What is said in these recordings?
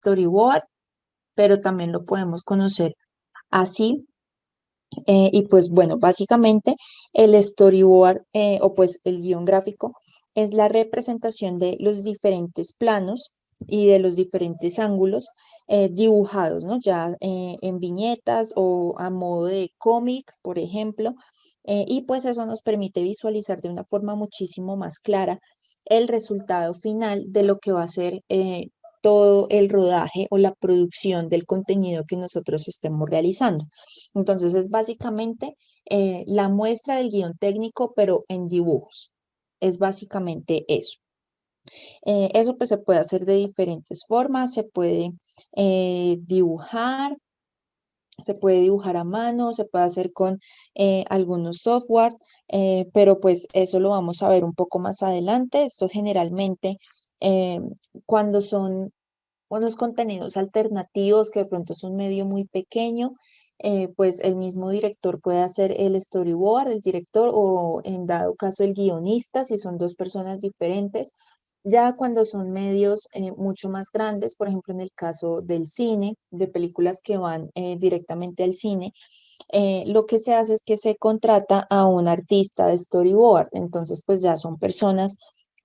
storyboard, pero también lo podemos conocer así. Y pues bueno, básicamente el storyboard o pues el guión gráfico es la representación de los diferentes planos y de los diferentes ángulos dibujados, ¿no? Ya en viñetas o a modo de cómic, por ejemplo. Y pues eso nos permite visualizar de una forma muchísimo más clara el resultado final de lo que va a ser todo el rodaje o la producción del contenido que nosotros estemos realizando. Entonces es básicamente la muestra del guión técnico, pero en dibujos. Es básicamente eso. Eso pues se puede hacer de diferentes formas, se puede dibujar, se puede dibujar a mano, se puede hacer con algunos software, pero pues eso lo vamos a ver un poco más adelante. Esto generalmente eh, cuando son unos contenidos alternativos que de pronto es un medio muy pequeño, pues el mismo director puede hacer el storyboard, el director o en dado caso el guionista, si son dos personas diferentes. Ya cuando son medios mucho más grandes, por ejemplo en el caso del cine, de películas que van directamente al cine, lo que se hace es que se contrata a un artista de storyboard. Entonces pues ya son personas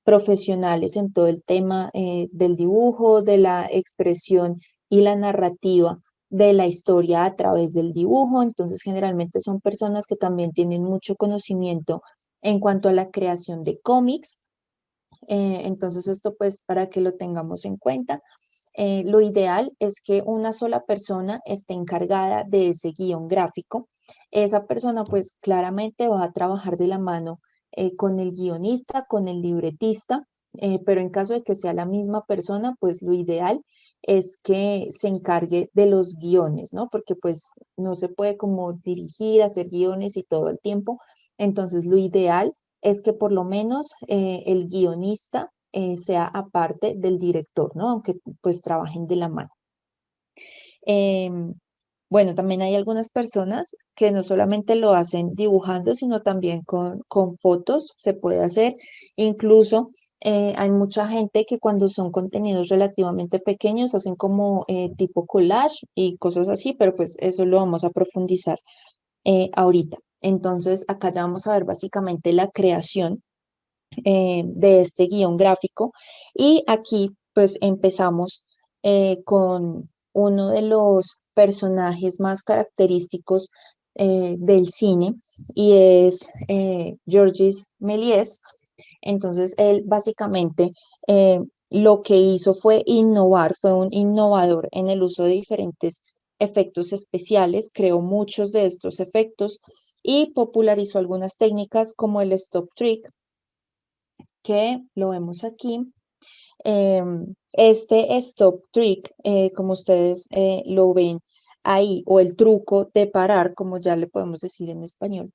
profesionales en todo el tema del dibujo, de la expresión y la narrativa de la historia a través del dibujo. Entonces, generalmente son personas que también tienen mucho conocimiento en cuanto a la creación de cómics. Entonces, esto pues para que lo tengamos en cuenta. Lo ideal es que una sola persona esté encargada de ese guión gráfico. Esa persona pues claramente va a trabajar de la mano con el guionista, con el libretista, pero en caso de que sea la misma persona, pues lo ideal es que se encargue de los guiones, ¿no? Porque pues no se puede como dirigir, hacer guiones y todo el tiempo. Entonces lo ideal es que por lo menos el guionista sea aparte del director, ¿no? Aunque pues trabajen de la mano. Em, bueno, también hay algunas personas que no solamente lo hacen dibujando, sino también con fotos se puede hacer. Incluso hay mucha gente que cuando son contenidos relativamente pequeños hacen como tipo collage y cosas así, pero pues eso lo vamos a profundizar ahorita. Entonces, acá ya vamos a ver básicamente la creación de este guión gráfico. Y aquí pues empezamos con uno de los personajes más característicos del cine y es Georges Méliès. Entonces él básicamente lo que hizo fue innovar, fue un innovador en el uso de diferentes efectos especiales, creó muchos de estos efectos y popularizó algunas técnicas como el stop trick, que lo vemos aquí. Este stop trick, como ustedes lo ven ahí, o el truco de parar, como ya le podemos decir en español,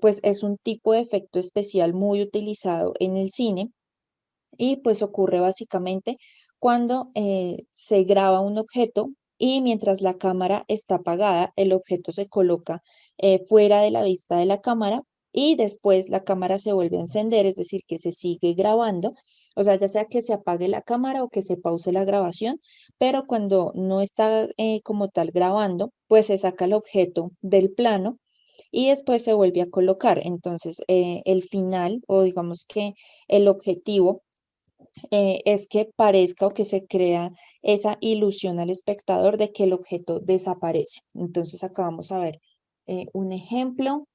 pues es un tipo de efecto especial muy utilizado en el cine y pues ocurre básicamente cuando se graba un objeto y mientras la cámara está apagada, el objeto se coloca fuera de la vista de la cámara y después la cámara se vuelve a encender, es decir, que se sigue grabando, o sea, ya sea que se apague la cámara o que se pause la grabación, pero cuando no está como tal grabando, pues se saca el objeto del plano y después se vuelve a colocar. Entonces, el final o digamos que el objetivo es que parezca o que se crea esa ilusión al espectador de que el objeto desaparece. Entonces acá vamos a ver un ejemplo.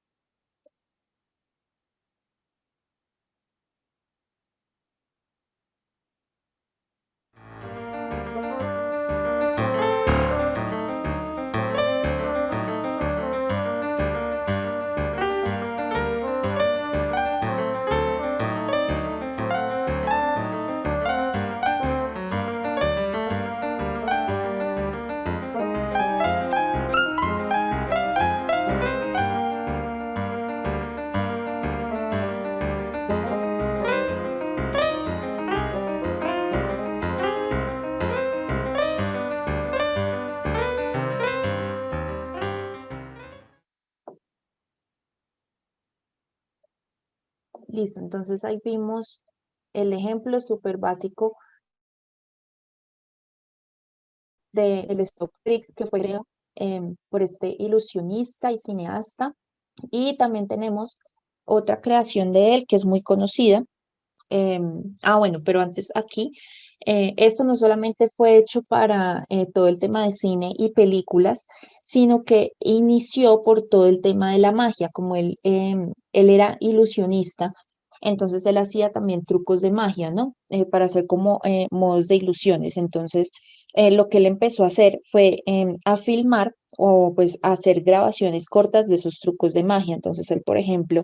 Listo, entonces ahí vimos el ejemplo súper básico del stop trick que fue creado por este ilusionista y cineasta. Y también tenemos otra creación de él que es muy conocida. Bueno, pero antes aquí, esto no solamente fue hecho para todo el tema de cine y películas, sino que inició por todo el tema de la magia, como él era ilusionista, entonces él hacía también trucos de magia, ¿no? Para hacer como modos de ilusiones. Entonces, lo que él empezó a hacer fue a filmar o pues a hacer grabaciones cortas de esos trucos de magia. Entonces, él, por ejemplo,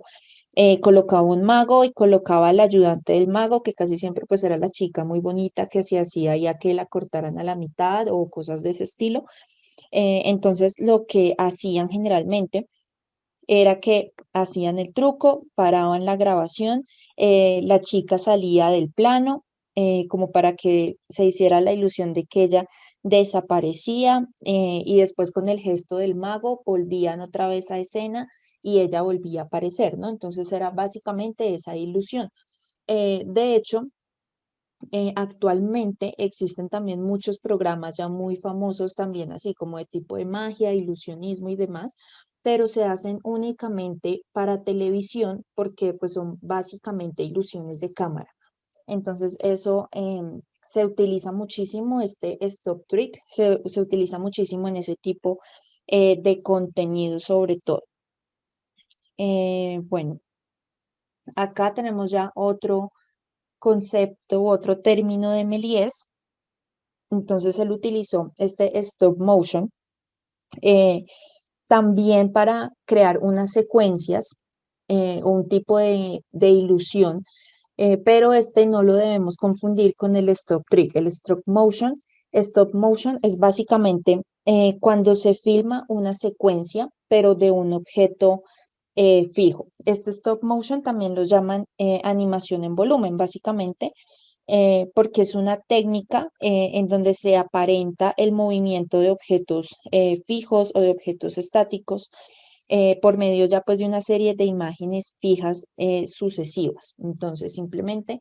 colocaba un mago y colocaba al ayudante del mago, que casi siempre pues era la chica muy bonita que se hacía ya que la cortaran a la mitad o cosas de ese estilo. Entonces lo que hacían generalmente era que hacían el truco, paraban la grabación, la chica salía del plano, como para que se hiciera la ilusión de que ella desaparecía, y después con el gesto del mago volvían otra vez a escena y ella volvía a aparecer, ¿no? Entonces era básicamente esa ilusión. De hecho, actualmente existen también muchos programas ya muy famosos también, así como de tipo de magia, ilusionismo y demás, pero se hacen únicamente para televisión porque pues son básicamente ilusiones de cámara. Entonces eso se utiliza muchísimo, este stop trick, se utiliza muchísimo en ese tipo de contenido sobre todo. Bueno, acá tenemos ya otro concepto, otro término de Méliès. Entonces él utilizó este stop motion eh, también para crear unas secuencias, un tipo de ilusión, pero este no lo debemos confundir con el stop trick. El stop motion es básicamente cuando se filma una secuencia, pero de un objeto fijo. Este stop motion también lo llaman animación en volumen, básicamente, porque es una técnica en donde se aparenta el movimiento de objetos fijos o de objetos estáticos por medio ya pues de una serie de imágenes fijas sucesivas. Entonces simplemente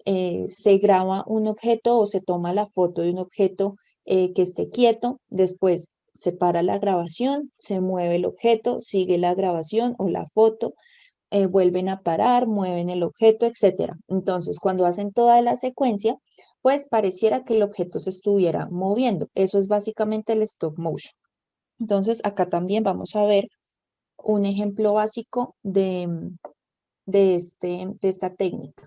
se graba un objeto o se toma la foto de un objeto que esté quieto, después se para la grabación, se mueve el objeto, sigue la grabación o la foto, vuelven a parar, mueven el objeto, etcétera. Entonces, cuando hacen toda la secuencia, pues pareciera que el objeto se estuviera moviendo. Eso es básicamente el stop motion. Entonces, acá también vamos a ver un ejemplo básico de esta técnica.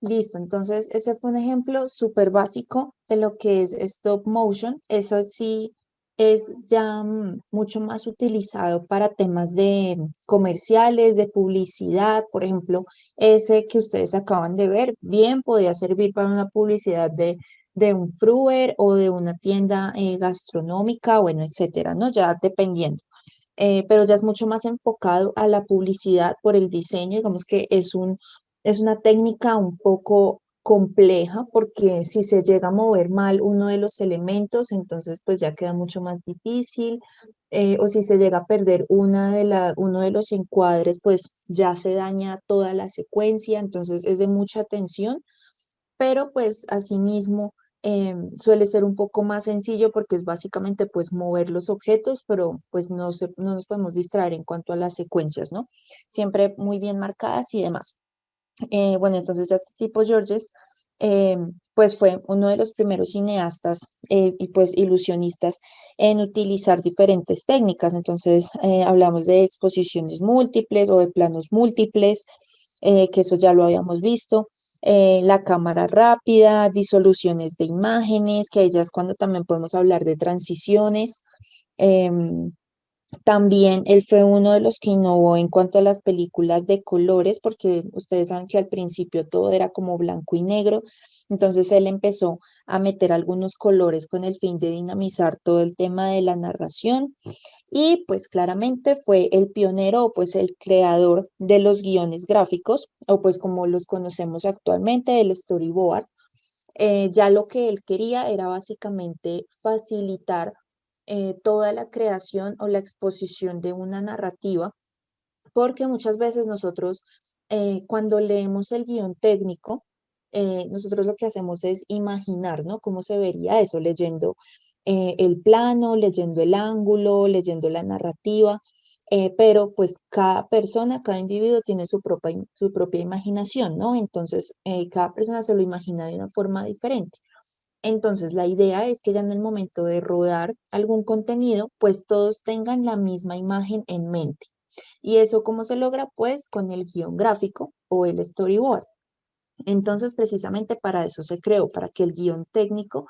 Listo, entonces ese fue un ejemplo súper básico de lo que es stop motion. Eso sí es ya mucho más utilizado para temas de comerciales, de publicidad. Por ejemplo, ese que ustedes acaban de ver, bien podía servir para una publicidad de un fruver o de una tienda gastronómica, bueno, etcétera, ¿no? Ya dependiendo. Pero ya es mucho más enfocado a la publicidad por el diseño, digamos que es una técnica un poco compleja porque si se llega a mover mal uno de los elementos, entonces pues ya queda mucho más difícil, o si se llega a perder uno de los encuadres, pues ya se daña toda la secuencia, entonces es de mucha atención, pero pues asimismo suele ser un poco más sencillo porque es básicamente pues mover los objetos, pero pues no nos podemos distraer en cuanto a las secuencias, ¿no? Siempre muy bien marcadas y demás. Bueno, entonces ya este tipo Georges, eh, pues fue uno de los primeros cineastas y pues ilusionistas en utilizar diferentes técnicas. Entonces hablamos de exposiciones múltiples o de planos múltiples, que eso ya lo habíamos visto. La cámara rápida, disoluciones de imágenes, que ahí ya es cuando también podemos hablar de transiciones. em, También él fue uno de los que innovó en cuanto a las películas de colores, porque ustedes saben que al principio todo era como blanco y negro, entonces él empezó a meter algunos colores con el fin de dinamizar todo el tema de la narración y pues claramente fue el pionero o pues el creador de los guiones gráficos o pues como los conocemos actualmente, el storyboard. Ya lo que él quería era básicamente facilitar toda la creación o la exposición de una narrativa, porque muchas veces nosotros cuando leemos el guión técnico, nosotros lo que hacemos es imaginar, ¿no? Cómo se vería eso, leyendo el plano, leyendo el ángulo, leyendo la narrativa, pero pues cada persona, cada individuo tiene su propia imaginación, ¿no? Entonces, cada persona se lo imagina de una forma diferente. Entonces, la idea es que ya en el momento de rodar algún contenido, pues todos tengan la misma imagen en mente. ¿Y eso cómo se logra? Pues con el guión gráfico o el storyboard. Entonces, precisamente para eso se creó, para que el guión técnico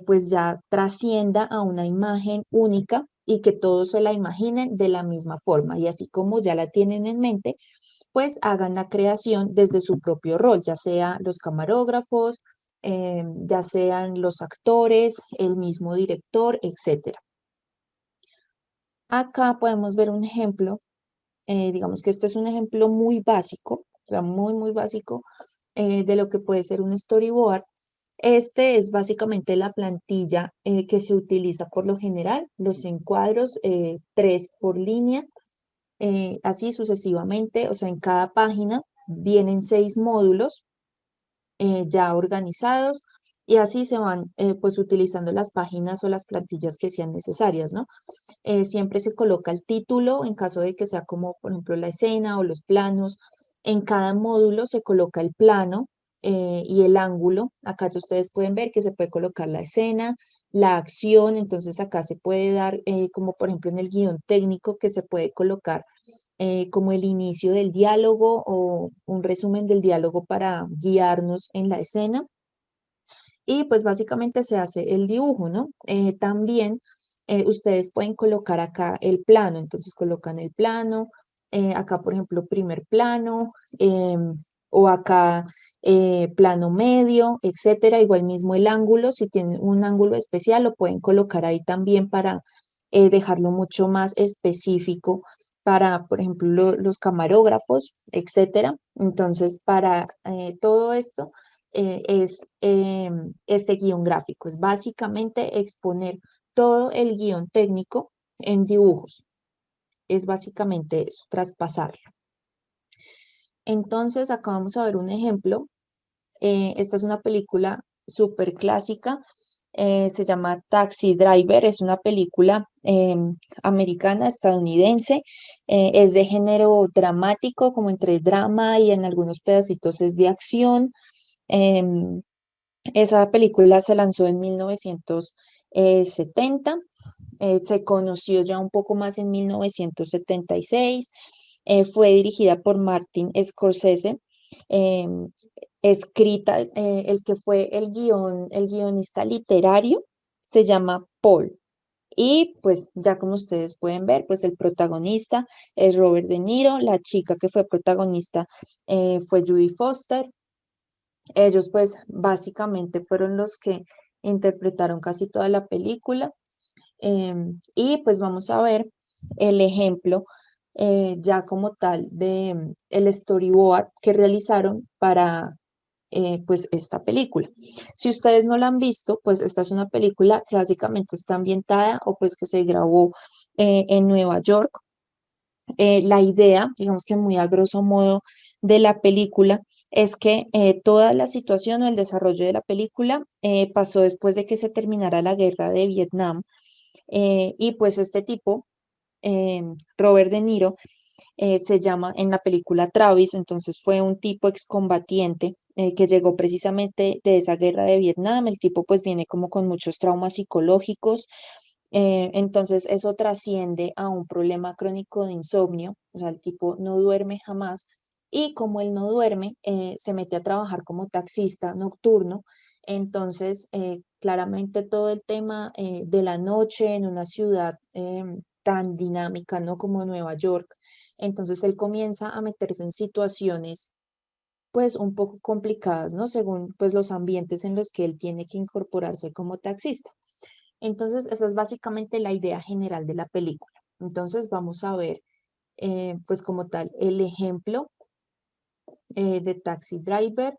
pues ya trascienda a una imagen única y que todos se la imaginen de la misma forma. Y así como ya la tienen en mente, pues hagan la creación desde su propio rol, ya sea los camarógrafos, ya sean los actores, el mismo director, etcétera. Acá podemos ver un ejemplo, digamos que este es un ejemplo muy básico, o sea, muy básico de lo que puede ser un storyboard. Este es básicamente la plantilla que se utiliza por lo general, los encuadros, tres por línea, así sucesivamente, o sea, en cada página vienen 6 módulos ya organizados y así se van pues utilizando las páginas o las plantillas que sean necesarias, ¿no? Siempre se coloca el título en caso de que sea como, por ejemplo, la escena o los planos. En cada módulo se coloca el plano y el ángulo. Acá ya ustedes pueden ver que se puede colocar la escena, la acción, entonces acá se puede dar, como por ejemplo en el guión técnico, que se puede colocar como el inicio del diálogo o un resumen del diálogo para guiarnos en la escena. Y pues básicamente se hace el dibujo, ¿no? También ustedes pueden colocar acá el plano, entonces colocan el plano, acá por ejemplo primer plano, o acá plano medio, etcétera. Igual mismo el ángulo, si tienen un ángulo especial lo pueden colocar ahí también para dejarlo mucho más específico para, por ejemplo, los camarógrafos, etcétera. Entonces, para todo esto es este guión gráfico. Es básicamente exponer todo el guión técnico en dibujos. Es básicamente eso, traspasarlo. Entonces, acá vamos a ver un ejemplo. Esta es una película súper clásica. Se llama Taxi Driver. Es una película americana, estadounidense. Es de género dramático, como entre drama y en algunos pedacitos es de acción. Em, Esa película se lanzó en 1970, se conoció ya un poco más en 1976, fue dirigida por Martin Scorsese, em, escrita, el que fue el guionista literario se llama Paul. Y pues ya como ustedes pueden ver, pues el protagonista es Robert De Niro, la chica que fue protagonista fue Judy Foster. Ellos pues básicamente fueron los que interpretaron casi toda la película. Y pues vamos a ver el ejemplo ya como tal de el storyboard que realizaron para pues esta película. Si ustedes no la han visto, pues esta es una película que básicamente está ambientada o pues que se grabó en Nueva York. La idea, digamos que muy a grosso modo de la película es que toda la situación o el desarrollo de la película pasó después de que se terminara la guerra de Vietnam. Y pues este tipo, Robert De Niro, se llama en la película Travis, entonces fue un tipo excombatiente que llegó precisamente de esa guerra de Vietnam. El tipo pues viene como con muchos traumas psicológicos, entonces eso trasciende a un problema crónico de insomnio, o sea, el tipo no duerme jamás y como él no duerme, se mete a trabajar como taxista nocturno. Entonces, claramente todo el tema de la noche en una ciudad tan dinámica, ¿no? Como Nueva York, entonces él comienza a meterse en situaciones pues un poco complicadas, ¿no? Según pues los ambientes en los que él tiene que incorporarse como taxista. Entonces, esa es básicamente la idea general de la película. Entonces, vamos a ver pues como tal el ejemplo de Taxi Driver.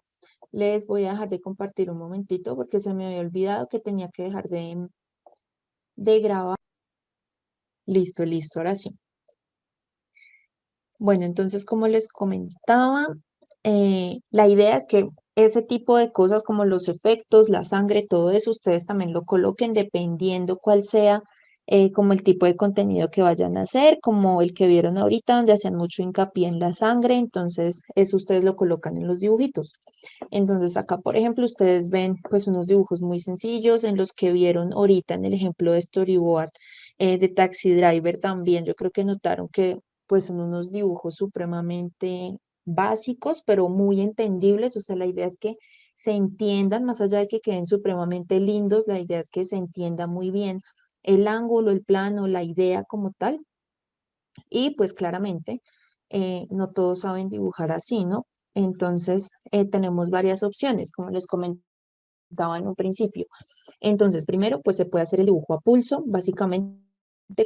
Les voy a dejar de compartir un momentito porque se me había olvidado que tenía que dejar de grabar. Listo, listo, ahora sí. Bueno, entonces, como les comentaba, la idea es que ese tipo de cosas como los efectos, la sangre, todo eso, ustedes también lo coloquen dependiendo cuál sea como el tipo de contenido que vayan a hacer, como el que vieron ahorita, donde hacían mucho hincapié en la sangre, entonces eso ustedes lo colocan en los dibujitos. Entonces, acá, por ejemplo, ustedes ven pues unos dibujos muy sencillos en los que vieron ahorita en el ejemplo de storyboard de Taxi Driver también. Yo creo que notaron que pues son unos dibujos supremamente básicos, pero muy entendibles. O sea, la idea es que se entiendan, más allá de que queden supremamente lindos, la idea es que se entienda muy bien el ángulo, el plano, la idea como tal. Y pues claramente no todos saben dibujar así, ¿no? Entonces tenemos varias opciones, como les comentaba en un principio. Entonces, primero, pues se puede hacer el dibujo a pulso, básicamente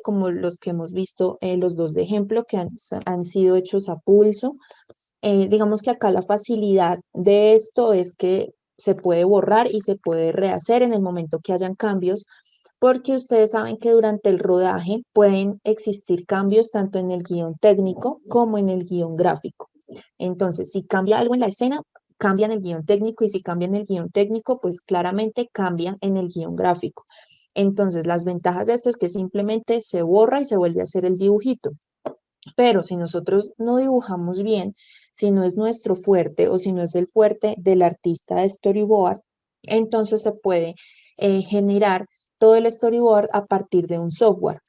como los que hemos visto, los dos de ejemplo que han sido hechos a pulso. Digamos que acá la facilidad de esto es que se puede borrar y se puede rehacer en el momento que hayan cambios, porque ustedes saben que durante el rodaje pueden existir cambios tanto en el guión técnico como en el guión gráfico. Entonces, si cambia algo en la escena, cambia en el guión técnico y si cambia en el guión técnico, pues claramente cambia en el guión gráfico. Entonces, las ventajas de esto es que simplemente se borra y se vuelve a hacer el dibujito. Pero si nosotros no dibujamos bien, si no es nuestro fuerte o si no es el fuerte del artista de storyboard, entonces se puede generar todo el storyboard a partir de un software.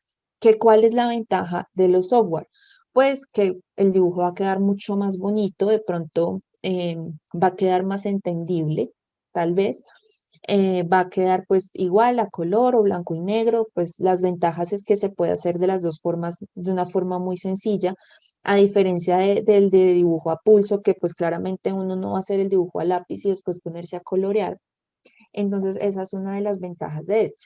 ¿Cuál es la ventaja de los software? Pues que el dibujo va a quedar mucho más bonito, de pronto va a quedar más entendible, tal vez, va a quedar pues igual a color o blanco y negro, pues las ventajas es que se puede hacer de las dos formas de una forma muy sencilla, a diferencia del de dibujo a pulso, que pues claramente uno no va a hacer el dibujo a lápiz y después ponerse a colorear. Entonces esa es una de las ventajas de esto.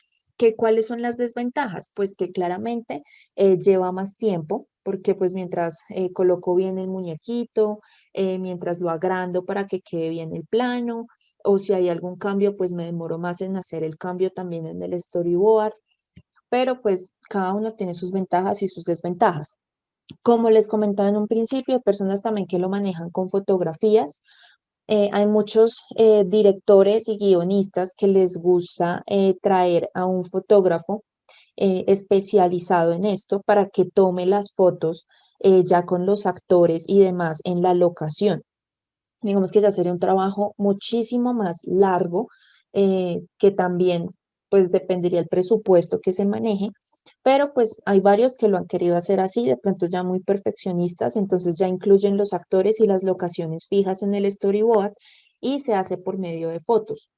¿Cuáles son las desventajas? Pues que claramente lleva más tiempo, porque pues mientras coloco bien el muñequito, mientras lo agrando para que quede bien el plano, o si hay algún cambio, pues me demoro más en hacer el cambio también en el storyboard, pero pues cada uno tiene sus ventajas y sus desventajas. Como les comentaba en un principio, hay personas también que lo manejan con fotografías. Hay muchos directores y guionistas que les gusta traer a un fotógrafo especializado en esto para que tome las fotos ya con los actores y demás en la locación. Digamos que ya sería un trabajo muchísimo más largo, que también pues dependería el presupuesto que se maneje, pero pues hay varios que lo han querido hacer así, de pronto ya muy perfeccionistas, entonces ya incluyen los actores y las locaciones fijas en el storyboard y se hace por medio de fotos.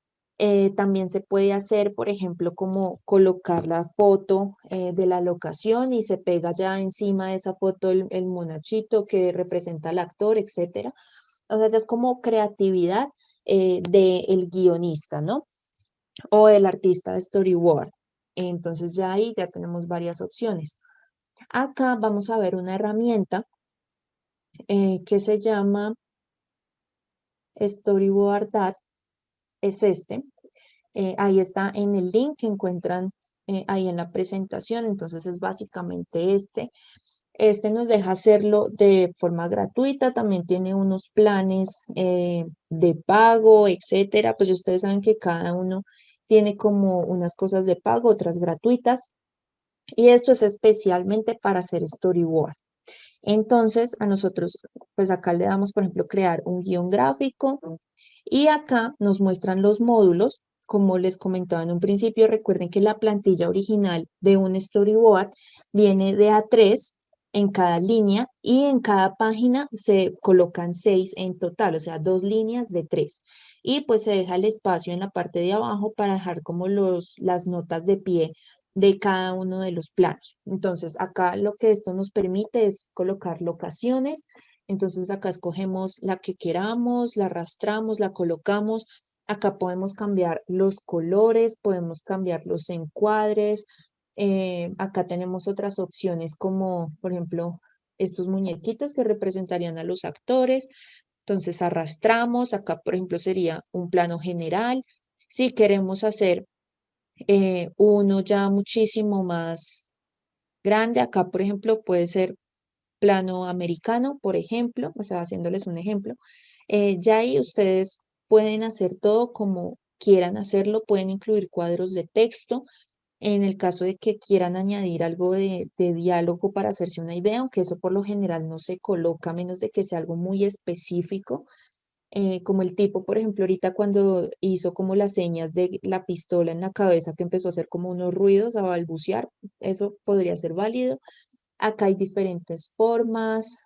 También se puede hacer, por ejemplo, como colocar la foto de la locación y se pega ya encima de esa foto el monachito que representa al actor, etcétera. O sea, ya es como creatividad del guionista, ¿no? O del artista de storyboard. Entonces ya ahí ya tenemos varias opciones. Acá vamos a ver una herramienta que se llama Storyboard That, es este. Ahí está en el link que encuentran ahí en la presentación. Entonces es básicamente este. Este nos deja hacerlo de forma gratuita, también tiene unos planes de pago, etcétera. Pues ustedes saben que cada uno tiene como unas cosas de pago, otras gratuitas. Y esto es especialmente para hacer storyboard. Entonces, a nosotros, pues acá le damos, por ejemplo, crear un guión gráfico y acá nos muestran los módulos. Como les comentaba en un principio, recuerden que la plantilla original de un storyboard viene de A3 en cada línea y en cada página se colocan 6 en total, o sea, 2 líneas de 3. Y pues se deja el espacio en la parte de abajo para dejar como las notas de pie de cada uno de los planos. Entonces, acá lo que esto nos permite es colocar locaciones. Entonces, acá escogemos la que queramos, la arrastramos, la colocamos. Acá podemos cambiar los colores, podemos cambiar los encuadres. Acá tenemos otras opciones como, por ejemplo, estos muñequitos que representarían a los actores. Entonces, arrastramos. Acá, por ejemplo, sería un plano general. Si queremos hacer uno ya muchísimo más grande. Acá, por ejemplo, puede ser plano americano, por ejemplo, o sea, haciéndoles un ejemplo. Ya ahí ustedes pueden hacer todo como quieran hacerlo, pueden incluir cuadros de texto. En el caso de que quieran añadir algo de diálogo para hacerse una idea, aunque eso por lo general no se coloca a menos de que sea algo muy específico, como el tipo, por ejemplo, ahorita cuando hizo como las señas de la pistola en la cabeza, que empezó a hacer como unos ruidos, a balbucear, eso podría ser válido. Acá hay diferentes formas,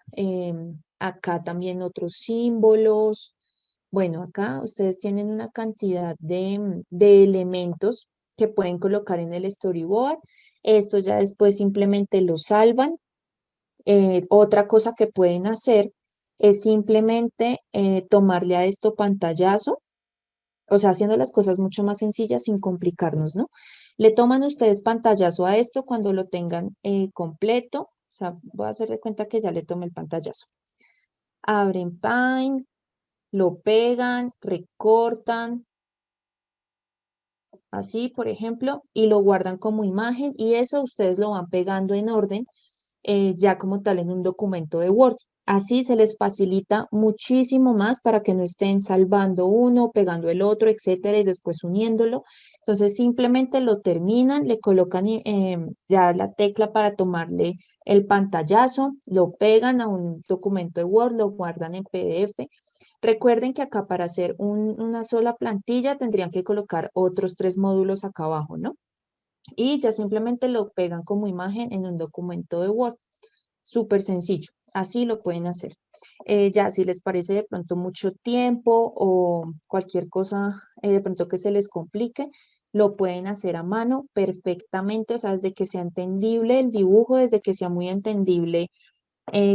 acá también otros símbolos. Bueno, acá ustedes tienen una cantidad de elementos que pueden colocar en el storyboard. Esto ya después simplemente lo salvan. Otra cosa que pueden hacer es simplemente tomarle a esto pantallazo, o sea, haciendo las cosas mucho más sencillas sin complicarnos, ¿no? Le toman ustedes pantallazo a esto cuando lo tengan completo, o sea, voy a hacer de cuenta que ya le tomé el pantallazo. Abren Paint, lo pegan, recortan, así, por ejemplo, y lo guardan como imagen y eso ustedes lo van pegando en orden ya como tal en un documento de Word. Así se les facilita muchísimo más para que no estén salvando uno, pegando el otro, etcétera, y después uniéndolo. Entonces simplemente lo terminan, le colocan ya la tecla para tomarle el pantallazo, lo pegan a un documento de Word, lo guardan en PDF. Recuerden que acá para hacer una sola plantilla tendrían que colocar otros 3 módulos acá abajo, ¿no? Y ya simplemente lo pegan como imagen en un documento de Word. Súper sencillo, así lo pueden hacer. Ya si les parece de pronto mucho tiempo o cualquier cosa de pronto que se les complique, lo pueden hacer a mano perfectamente, o sea, desde que sea entendible el dibujo, desde que sea muy entendible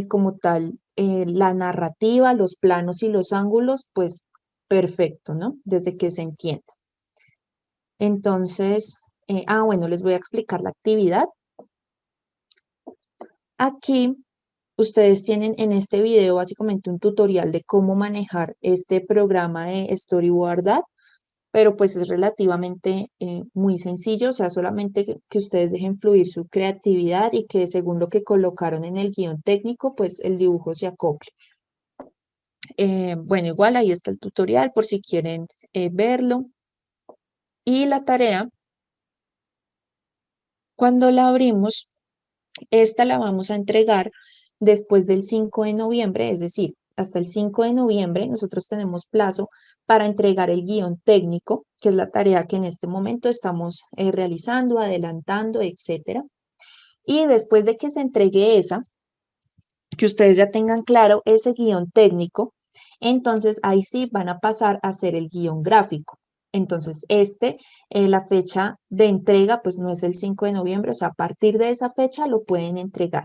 como tal la narrativa, los planos y los ángulos, pues perfecto, ¿no? Desde que se entienda. Entonces, bueno, les voy a explicar la actividad. Aquí ustedes tienen en este video básicamente un tutorial de cómo manejar este programa de Storyboard, pero pues es relativamente muy sencillo, o sea, solamente que ustedes dejen fluir su creatividad y que según lo que colocaron en el guión técnico, pues el dibujo se acople. Bueno, igual ahí está el tutorial por si quieren verlo. Y la tarea, cuando la abrimos, esta la vamos a entregar después del 5 de noviembre, es decir, hasta el 5 de noviembre nosotros tenemos plazo para entregar el guión técnico, que es la tarea que en este momento estamos realizando, adelantando, etcétera. Y después de que se entregue esa, que ustedes ya tengan claro ese guión técnico, entonces ahí sí van a pasar a hacer el guión gráfico. Entonces, la fecha de entrega, pues no es el 5 de noviembre, o sea, a partir de esa fecha lo pueden entregar,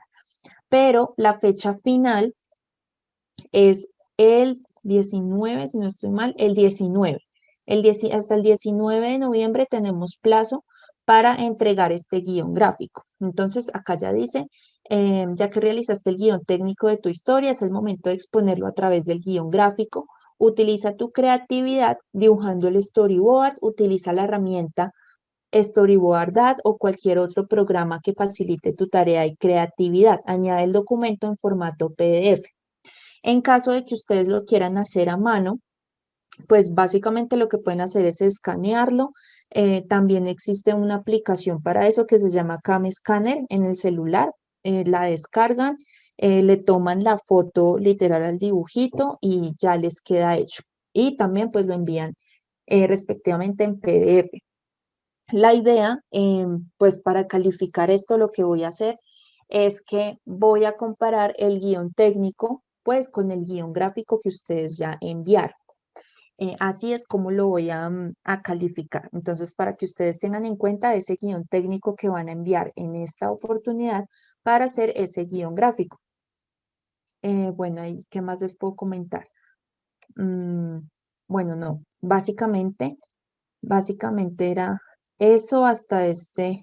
pero la fecha final es el 19, si no estoy mal, el 19. Hasta el 19 de noviembre tenemos plazo para entregar este guión gráfico. Entonces, acá ya dice, ya que realizaste el guión técnico de tu historia, es el momento de exponerlo a través del guión gráfico. Utiliza tu creatividad dibujando el storyboard, utiliza la herramienta Storyboard o cualquier otro programa que facilite tu tarea y creatividad. Añade el documento en formato PDF. En caso de que ustedes lo quieran hacer a mano, pues básicamente lo que pueden hacer es escanearlo. También existe una aplicación para eso que se llama Cam Scanner en el celular. La descargan, le toman la foto literal al dibujito y ya les queda hecho. Y también pues lo envían respectivamente en PDF. La idea, pues para calificar esto, lo que voy a hacer es que voy a comparar el guión técnico, pues con el guión gráfico que ustedes ya enviaron. Así es como lo voy a calificar. Entonces, para que ustedes tengan en cuenta ese guión técnico que van a enviar en esta oportunidad para hacer ese guión gráfico. Bueno, ¿y qué más les puedo comentar? Mm, bueno, no, básicamente era eso hasta este